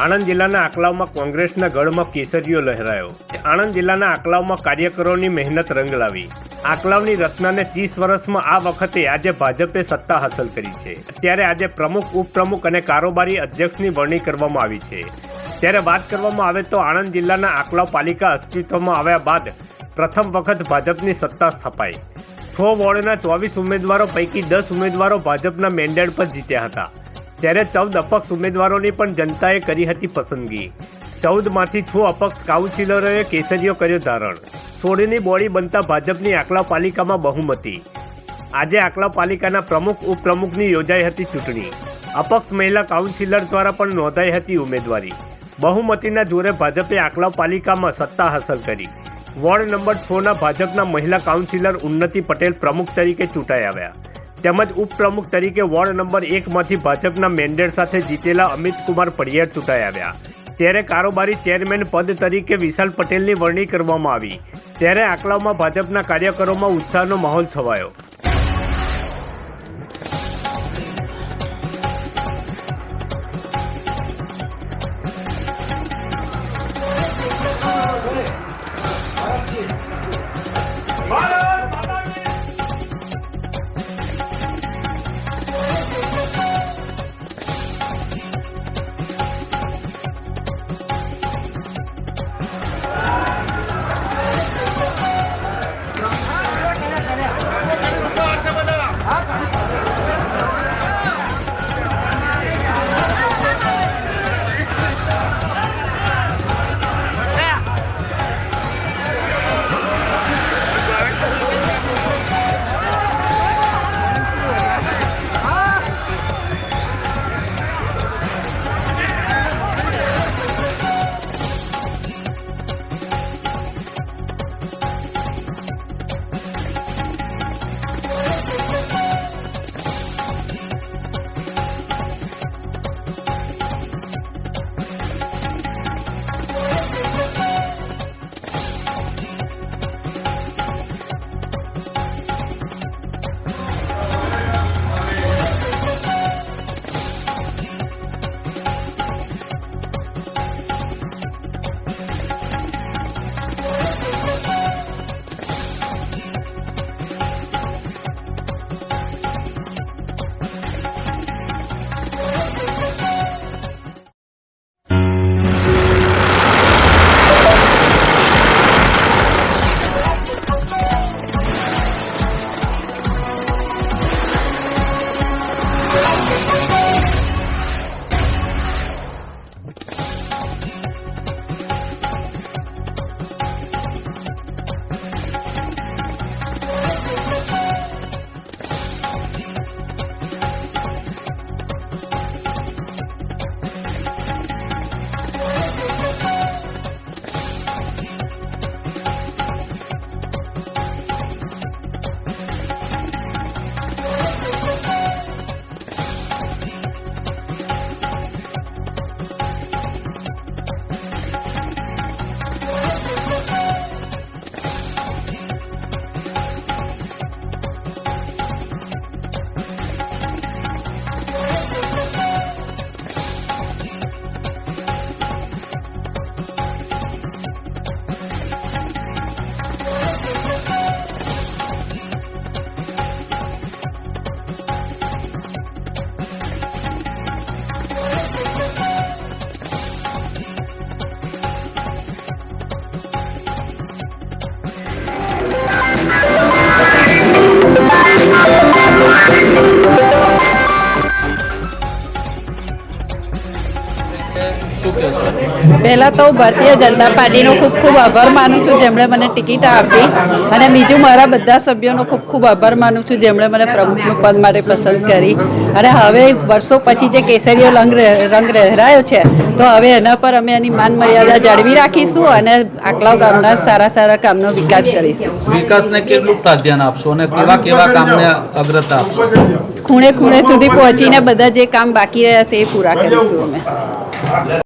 આણંદ જિલ્લાના આકલાવમાં કોંગ્રેસના ગઢમાં કેસરીઓ લહેરાયો। આણંદ જિલ્લાના આકલાવમાં કાર્યકરોની મહેનત રંગ લાવી। આકલાવની રચનાને 30 વર્ષમાં આ વખતે આજે ભાજપે સત્તા હાંસલ કરી છે। ત્યારે આજે પ્રમુખ, ઉપપ્રમુખ અને કારોબારી અધ્યક્ષની વરણી કરવામાં આવી છે। ત્યારે વાત કરવામાં આવે તો આણંદ જિલ્લાના આકલાવ પાલિકા અસ્તિત્વમાં આવ્યા બાદ પ્રથમ વખત ભાજપની સત્તા સ્થપાઈ। 6 વોર્ડના 24 ઉમેદવારો પૈકી 10 ઉમેદવારો ભાજપના મેન્ડેટ પર જીત્યા હતા। ત્યારે 14 અપક્ષ ઉમેદવારોની પણ જનતાએ કરી હતી પસંદગી। 14માંથી 6 અપક્ષ કાઉન્સિલરોએ કેસરીઓ કર્યો ધારણ। 16ની બોડી બનતા ભાજપની આકલાવ પાલિકામાં બહુમતી। આજે આકલાવ પાલિકાના પ્રમુખ, ઉપપ્રમુખની યોજાઈ હતી ચૂંટણી। અપક્ષ મહિલા કાઉન્સિલર દ્વારા પણ નોંધાઈ હતી ઉમેદવારી। બહુમતીના જોરે ભાજપે આકલાવ પાલિકામાં સત્તા હાંસલ કરી। વોર્ડ નંબર 6ના ભાજપના મહિલા કાઉન્સિલર ઉન્નતિ પટેલ પ્રમુખ તરીકે ચૂંટાઈ આવ્યા। તેમજ ઉપપ્રમુખ તરીકે વોર્ડ નંબર 1માંથી ભાજપના મેન્ડેટ સાથે જીતેલા અમિતકુમાર પડિયાર ચૂંટાઈ આવ્યા। ત્યારે કારોબારી ચેરમેન પદ તરીકે વિશાલ પટેલની વરણી કરવામાં આવી। ત્યારે આકલાવમાં ભાજપના કાર્યકરોમાં ઉત્સાહનો માહોલ છવાયો। પહેલાં તો ભારતીય જનતા પાર્ટીનો ખૂબ ખૂબ આભાર માનું છું જેમણે મને ટિકિટ આપી, અને બીજું મારા બધા સભ્યોનો ખૂબ ખૂબ આભાર માનું છું જેમણે મને પ્રમુખનું પદ માટે પસંદ કરી। અને હવે વર્ષો પછી જે કેસરીયો રંગ લહેરાયો છે, તો હવે એના પર અમે એની માન મર્યાદા જાળવી રાખીશું અને આકલાવ ગામના સારા સારા કામનો વિકાસ કરીશું। વિકાસને કેટલું પ્રાધાન્ય આપશો અને કેવા કેવા કામને અગ્રતા આપશો? ખૂણે ખૂણે સુધી પહોંચીને બધા જે કામ બાકી રહ્યા છે એ પૂરા કરીશું અમે।